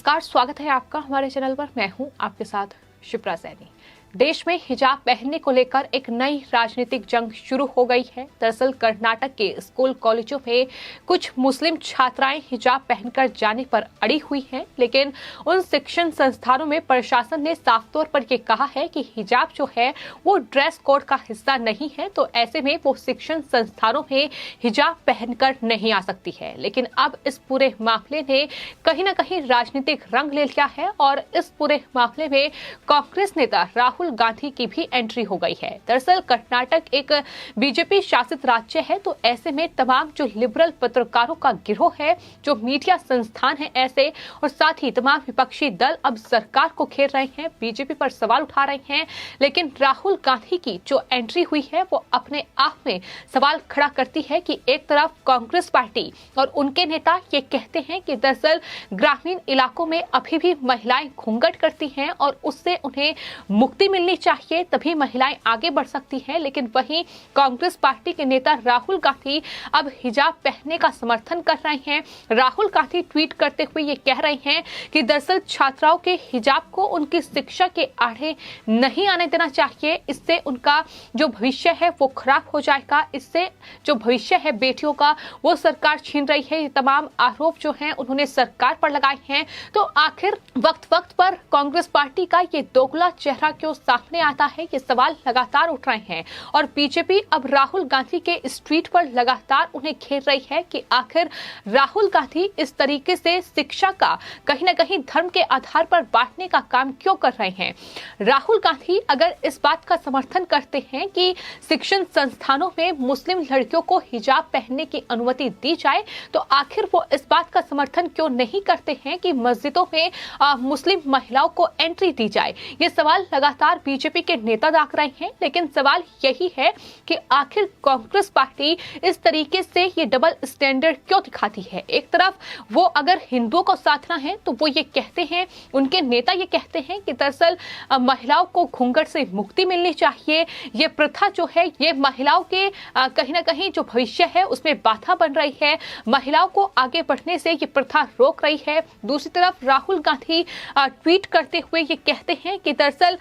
नमस्कार, स्वागत है आपका हमारे चैनल पर। मैं हूं आपके साथ शिप्रा सैनी। देश में हिजाब पहनने को लेकर एक नई राजनीतिक जंग शुरू हो गई है। दरअसल कर्नाटक के स्कूल कॉलेजों में कुछ मुस्लिम छात्राएं हिजाब पहनकर जाने पर अड़ी हुई हैं, लेकिन उन शिक्षण संस्थानों में प्रशासन ने साफ तौर पर यह कहा है कि हिजाब जो है वो ड्रेस कोड का हिस्सा नहीं है, तो ऐसे में वो शिक्षण संस्थानों में हिजाब पहनकर नहीं आ सकती है। लेकिन अब इस पूरे मामले ने कहीं न कहीं राजनीतिक रंग ले लिया है और इस पूरे मामले में कांग्रेस नेता राहुल गांधी की भी एंट्री हो गई है। दरअसल कर्नाटक एक बीजेपी शासित राज्य है, तो ऐसे में तमाम जो लिबरल पत्रकारों का गिरोह है, जो मीडिया संस्थान है ऐसे, और साथ ही तमाम विपक्षी दल अब सरकार को घेर रहे हैं, बीजेपी पर सवाल उठा रहे हैं। लेकिन राहुल गांधी की जो एंट्री हुई है वो अपने आप में सवाल खड़ा करती है कि एक तरफ कांग्रेस पार्टी और उनके नेता ये कहते हैं कि दरअसल ग्रामीण इलाकों में अभी भी महिलाएं घूंघट करती हैं और उससे उन्हें मुक्ति मिलनी चाहिए, तभी महिलाएं आगे बढ़ सकती हैं। लेकिन वहीं कांग्रेस पार्टी के नेता राहुल गांधी अब हिजाब पहनने का समर्थन कर रहे हैं। राहुल गांधी ट्वीट करते हुए ये कह रहे हैं कि दरअसल छात्राओं के हिजाब को उनकी शिक्षा के आड़े नहीं आने देना चाहिए, इससे उनका जो भविष्य है वो खराब हो जाएगा, इससे जो भविष्य है बेटियों का वो सरकार छीन रही है। ये तमाम आरोप जो हैं उन्होंने सरकार पर लगाए हैं। तो आखिर वक्त वक्त पर कांग्रेस पार्टी का ये दोगला चेहरा क्यों सामने आता है, ये सवाल लगातार उठ रहे हैं और बीजेपी अब राहुल गांधी के इस ट्वीट पर लगातार उन्हें घेर रही है कि आखिर राहुल गांधी इस तरीके से शिक्षा का कहीं न कहीं धर्म के आधार पर बांटने का काम क्यों कर रहे हैं। राहुल गांधी अगर इस बात का समर्थन करते हैं कि शिक्षण संस्थानों में मुस्लिम लड़कियों को हिजाब पहनने की अनुमति दी जाए, तो आखिर वो इस बात का समर्थन क्यों नहीं करते हैं कि मस्जिदों में मुस्लिम महिलाओं को एंट्री दी जाए। ये सवाल लगातार बीजेपी के नेता दाग रहे हैं। लेकिन सवाल यही है कि आखिर कांग्रेस पार्टी इस तरीके से ये डबल स्टैंडर्ड क्यों दिखाती है। एक तरफ वो अगर हिंदुओं को साधना है तो वो ये कहते हैं, उनके नेता ये कहते हैं कि दरअसल महिलाओं को घूंघट से मुक्ति मिलनी चाहिए, ये प्रथा जो है ये महिलाओं के कहीं ना कहीं जो भविष्य है उसमें बाधा बन रही है, महिलाओं को आगे बढ़ने से ये प्रथा रोक रही है। दूसरी तरफ राहुल गांधी ट्वीट करते हुए ये कहते हैं कि दरअसल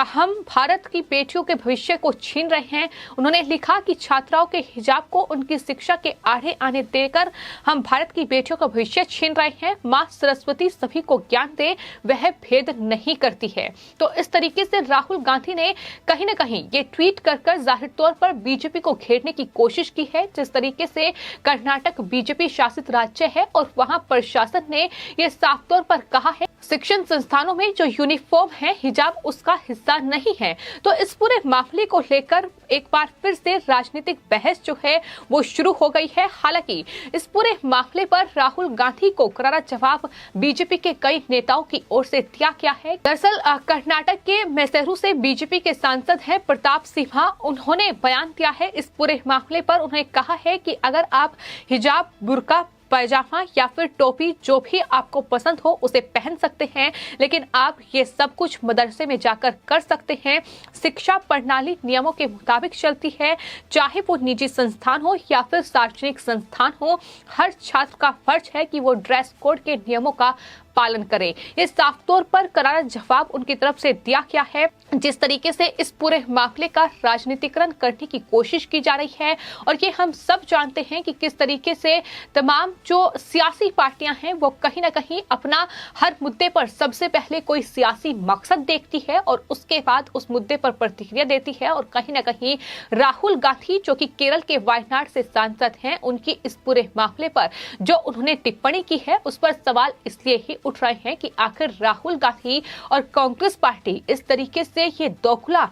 हम भारत की बेटियों के भविष्य को छीन रहे हैं। उन्होंने लिखा कि छात्राओं के हिजाब को उनकी शिक्षा के आड़े आने देकर हम भारत की बेटियों का भविष्य छीन रहे हैं। मां सरस्वती सभी को ज्ञान दे, वह भेद नहीं करती है। तो इस तरीके से राहुल गांधी ने कहीं न कहीं ये ट्वीट कर जाहिर तौर पर बीजेपी को घेरने की कोशिश की है। जिस तरीके से कर्नाटक बीजेपी शासित राज्य है और वहां प्रशासन ने यह साफ तौर पर कहा है शिक्षण संस्थानों में जो यूनिफॉर्म है हिजाब उसका हिस्सा नहीं है। तो इस पूरे मामले को लेकर एक बार फिर से राजनीतिक बहस जो है वो शुरू हो गई है। हालांकि इस पूरे मामले पर राहुल गांधी को करारा जवाब बीजेपी के कई नेताओं की ओर से दिया गया है। दरअसल कर्नाटक के मैसूरू से बीजेपी के सांसद हैं प्रताप सिंह, उन्होंने बयान दिया है इस पूरे मामले पर। उन्होंने कहा है कि अगर आप हिजाब, बुर्का, पैजामा या फिर टोपी जो भी आपको पसंद हो उसे पहन सकते हैं, लेकिन आप ये सब कुछ मदरसे में जाकर कर सकते हैं। शिक्षा प्रणाली नियमों के मुताबिक चलती है, चाहे वो निजी संस्थान हो या फिर सार्वजनिक संस्थान हो। हर छात्र का फर्ज है कि वो ड्रेस कोड के नियमों का पालन करें। ये साफ तौर पर करारा जवाब उनकी तरफ से दिया गया है। जिस तरीके से इस पूरे मामले का राजनीतिकरण करने की कोशिश की जा रही है और ये हम सब जानते हैं कि किस तरीके से तमाम जो सियासी पार्टियां हैं वो कहीं ना कहीं अपना हर मुद्दे पर सबसे पहले कोई सियासी मकसद देखती है और उसके बाद उस मुद्दे पर प्रतिक्रिया देती है। और कहीं ना कहीं राहुल गांधी जो कि केरल के वायनाड से सांसद हैं, उनकी इस पूरे मामले पर जो उन्होंने टिप्पणी की है उस पर सवाल इसलिए ही उठ रहे हैं कि आखिर राहुल गांधी और कांग्रेस पार्टी इस तरीके से ये दोगला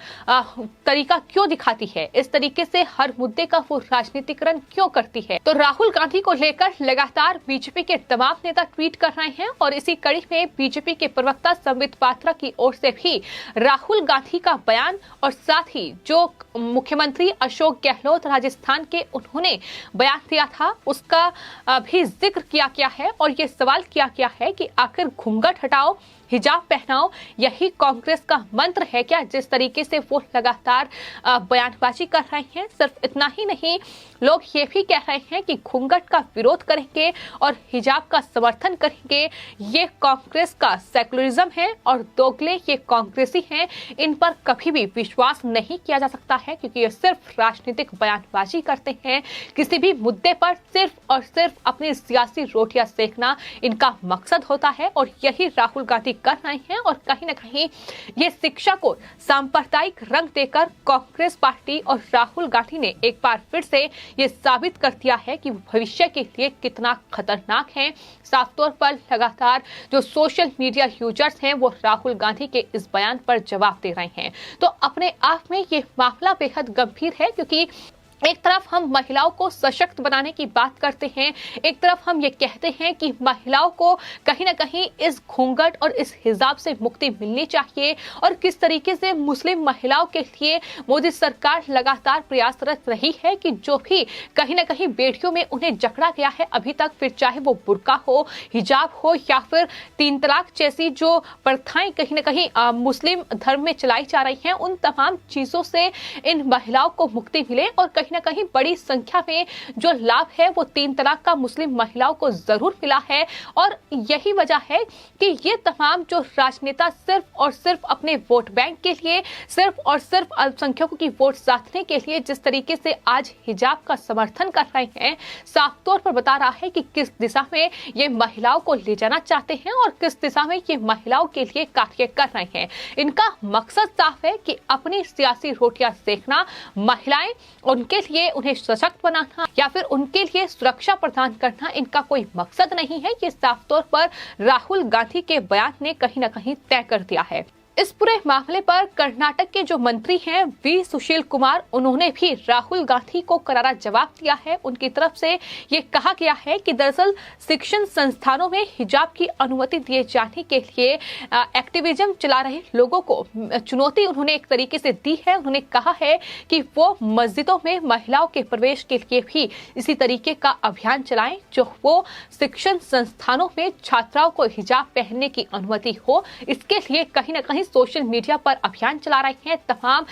तरीका क्यों दिखाती है, इस तरीके से हर मुद्दे का वो राजनीतिकरण क्यों करती है। तो राहुल गांधी को लेकर लगातार बीजेपी के तमाम नेता ट्वीट कर रहे हैं और इसी कड़ी में बीजेपी के प्रवक्ता संबित पात्रा की ओर से भी राहुल गांधी का बयान और साथ ही जो मुख्यमंत्री अशोक गहलोत राजस्थान के उन्होंने बयान दिया था उसका भी जिक्र किया गया है और ये सवाल किया गया है कि आखिर घूंघट हटाओ, हिजाब पहनाओ, यही कांग्रेस का मंत्र है क्या? जिस तरीके से वो लगातार बयानबाजी कर रहे हैं। सिर्फ इतना ही नहीं, लोग ये भी कह रहे हैं कि घूंघट का विरोध करेंगे और हिजाब का समर्थन करेंगे। ये कांग्रेस का सेकुलरिज्म है और दोगले ये कांग्रेसी हैं। इन पर कभी भी विश्वास नहीं किया जा सकता है, क्योंकि ये सिर्फ राजनीतिक बयानबाजी करते हैं। किसी भी मुद्दे पर सिर्फ और सिर्फ अपनी सियासी रोटियां सेकना इनका मकसद होता है, और यही राहुल गांधी कर रहे हैं। और कहीं ना कहीं ये शिक्षा को सांप्रदायिक रंग देकर कांग्रेस पार्टी और राहुल गांधी ने एक बार फिर से ये साबित कर दिया है कि भविष्य के लिए कितना खतरनाक है। साफ तौर पर लगातार जो सोशल मीडिया यूजर्स हैं वो राहुल गांधी के इस बयान पर जवाब दे रहे हैं। तो अपने आप में ये मामला बेहद गंभीर है, क्योंकि एक तरफ हम महिलाओं को सशक्त बनाने की बात करते हैं, एक तरफ हम ये कहते हैं कि महिलाओं को कहीं ना कहीं इस घूंघट और इस हिजाब से मुक्ति मिलनी चाहिए, और किस तरीके से मुस्लिम महिलाओं के लिए मोदी सरकार लगातार प्रयासरत रही है कि जो भी कहीं ना कहीं बेटियों में उन्हें जकड़ा गया है अभी तक, फिर चाहे वो बुर्का हो, हिजाब हो या फिर 3 तलाक जैसी जो प्रथाएं कहीं ना कहीं मुस्लिम धर्म में चलाई जा रही हैं, उन तमाम चीजों से इन महिलाओं को मुक्ति मिले। और कहीं ना कहीं बड़ी संख्या में जो लाभ है वो 3 तलाक का मुस्लिम महिलाओं को जरूर मिला है। और यही वजह है कि ये तमाम जो राजनेता सिर्फ और सिर्फ अपने वोट बैंक के लिए, सिर्फ और सिर्फ अल्पसंख्यकों की वोट साधने के लिए जिस तरीके से आज हिजाब का समर्थन कर रहे हैं, साफ तौर पर बता रहा है कि किस दिशा में ये महिलाओं को ले जाना चाहते हैं और किस दिशा में ये महिलाओं के लिए कार्य कर रहे हैं। इनका मकसद साफ है कि अपनी सियासी रोटियां सेकना, महिलाएं उनके लिए उन्हें सशक्त बनाना या फिर उनके लिए सुरक्षा प्रदान करना इनका कोई मकसद नहीं है। ये साफ तौर पर राहुल गांधी के बयान ने कहीं ना कहीं तय कर दिया है। इस पूरे मामले पर कर्नाटक के जो मंत्री हैं वी सुशील कुमार, उन्होंने भी राहुल गांधी को करारा जवाब दिया है। उनकी तरफ से ये कहा गया है कि दरअसल शिक्षण संस्थानों में हिजाब की अनुमति दिए जाने के लिए एक्टिविज्म चला रहे लोगों को चुनौती उन्होंने एक तरीके से दी है। उन्होंने कहा है कि वो मस्जिदों में महिलाओं के प्रवेश के लिए भी इसी तरीके का अभियान चलाएं, जो वो शिक्षण संस्थानों में छात्राओं को हिजाब पहनने की अनुमति हो। इसके लिए कहीं ना कहीं सोशल मीडिया पर अभियान चला रहे हैं। तमाम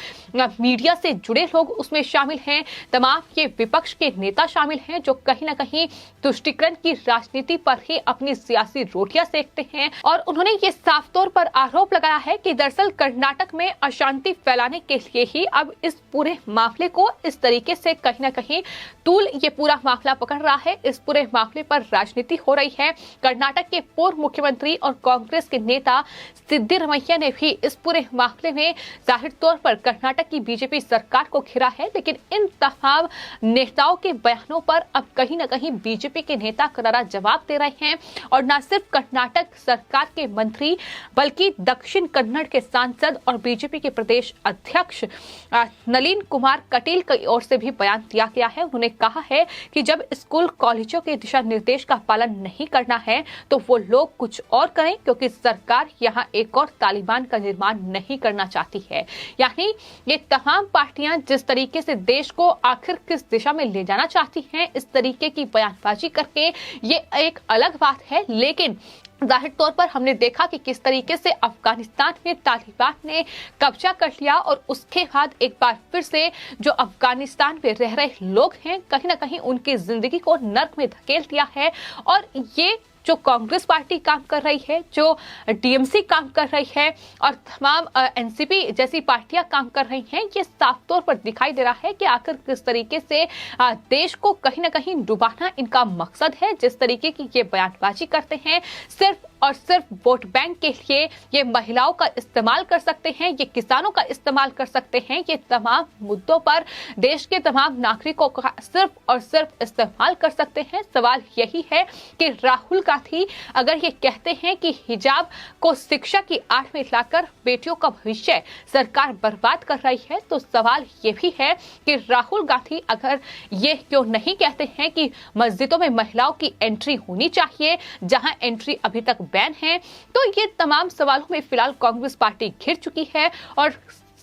मीडिया से जुड़े लोग उसमें शामिल हैं, तमाम ये विपक्ष के नेता शामिल हैं, जो कहीं ना कहीं तुष्टीकरण की राजनीति पर ही अपनी सियासी रोटियां सेकते हैं। और उन्होंने ये साफ तौर पर आरोप लगाया है कि दरअसल कर्नाटक में अशांति फैलाने के लिए ही अब इस पूरे मामले को इस तरीके से कहीं ना कहीं तूल ये पूरा मामला पकड़ रहा है। इस पूरे मामले पर राजनीति हो रही है। कर्नाटक के पूर्व मुख्यमंत्री और कांग्रेस के नेता सिद्धिरमैया ने भी इस पूरे मामले में जाहिर तौर पर कर्नाटक की बीजेपी सरकार को घिरा है। लेकिन इन तमाम नेताओं के बयानों पर अब कहीं ना कहीं बीजेपी के नेता करारा जवाब दे रहे हैं। और न सिर्फ कर्नाटक सरकार के मंत्री बल्कि दक्षिण कन्नड़ के सांसद और बीजेपी के प्रदेश अध्यक्ष नलिन कुमार कटील की ओर से भी बयान दिया गया है। उन्होंने कहा है कि जब स्कूल कॉलेजों के दिशा निर्देश का पालन नहीं करना है तो वो लोग कुछ और करें, क्योंकि सरकार यहाँ एक और तालिबान का निर्माण नहीं करना चाहती है। यानी ये तमाम पार्टियां जिस तरीके से देश को आखिर किस दिशा में ले जाना चाहती हैं, इस तरीके की बयानबाजी करके, ये एक अलग बात है। लेकिन जाहिर तौर पर हमने देखा कि किस तरीके से अफगानिस्तान में तालिबान ने कब्जा कर लिया और उसके बाद एक बार फिर से जो अफगानिस्तान में रह रहे लोग हैं कहीं ना कहीं उनकी जिंदगी को नर्क में धकेल दिया है। और ये जो कांग्रेस पार्टी काम कर रही है, जो टीएमसी काम कर रही है और तमाम एनसीपी जैसी पार्टियां काम कर रही हैं, ये साफ तौर पर दिखाई दे रहा है कि आखिर किस तरीके से देश को कहीं ना कहीं डुबाना इनका मकसद है। जिस तरीके की ये बयानबाजी करते हैं, सिर्फ और सिर्फ वोट बैंक के लिए ये महिलाओं का इस्तेमाल कर सकते हैं, ये किसानों का इस्तेमाल कर सकते हैं, ये तमाम मुद्दों पर देश के तमाम नागरिकों का सिर्फ और सिर्फ इस्तेमाल कर सकते हैं। सवाल यही है कि राहुल गांधी अगर ये कहते हैं कि हिजाब को शिक्षा की आड़ में लाकर बेटियों का भविष्य सरकार बर्बाद कर रही है, तो सवाल ये भी है कि राहुल गांधी अगर ये क्यों नहीं कहते हैं कि मस्जिदों में महिलाओं की एंट्री होनी चाहिए जहां एंट्री अभी तक बैन है। तो ये तमाम सवालों में फिलहाल कांग्रेस पार्टी घिर चुकी है और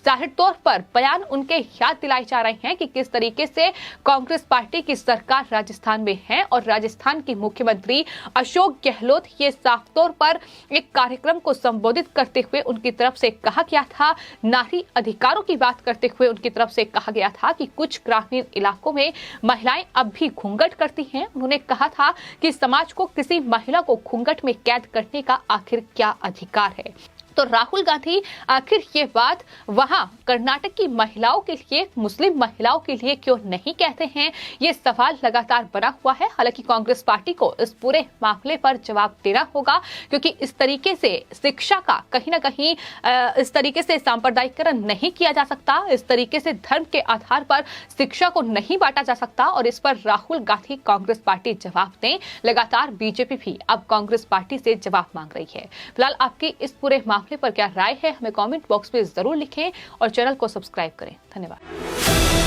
जाहिर तौर पर बयान उनके याद दिलाए जा रहे हैं कि किस तरीके से कांग्रेस पार्टी की सरकार राजस्थान में है और राजस्थान के मुख्यमंत्री अशोक गहलोत ये साफ तौर पर एक कार्यक्रम को संबोधित करते हुए उनकी तरफ से कहा गया था, नारी अधिकारों की बात करते हुए उनकी तरफ से कहा गया था कि कुछ ग्रामीण इलाकों में महिलाएं अब भी घूंघट करती हैं। उन्होंने कहा था कि समाज को किसी महिला को घूंघट में कैद करने का आखिर क्या अधिकार है। तो राहुल गांधी आखिर ये बात वहां कर्नाटक की महिलाओं के लिए, मुस्लिम महिलाओं के लिए क्यों नहीं कहते हैं, ये सवाल लगातार बना हुआ है। हालांकि कांग्रेस पार्टी को इस पूरे मामले पर जवाब देना होगा, क्योंकि इस तरीके से शिक्षा का कहीं ना कहीं इस तरीके से सांप्रदायिकरण नहीं किया जा सकता, इस तरीके से धर्म के आधार पर शिक्षा को नहीं बांटा जा सकता और इस पर राहुल गांधी, कांग्रेस पार्टी जवाब दें। लगातार बीजेपी भी अब कांग्रेस पार्टी से जवाब मांग रही है। फिलहाल आपकी इस पूरे मामले पर क्या राय है, हमें कमेंट बॉक्स में जरूर लिखें और चैनल को सब्सक्राइब करें। धन्यवाद।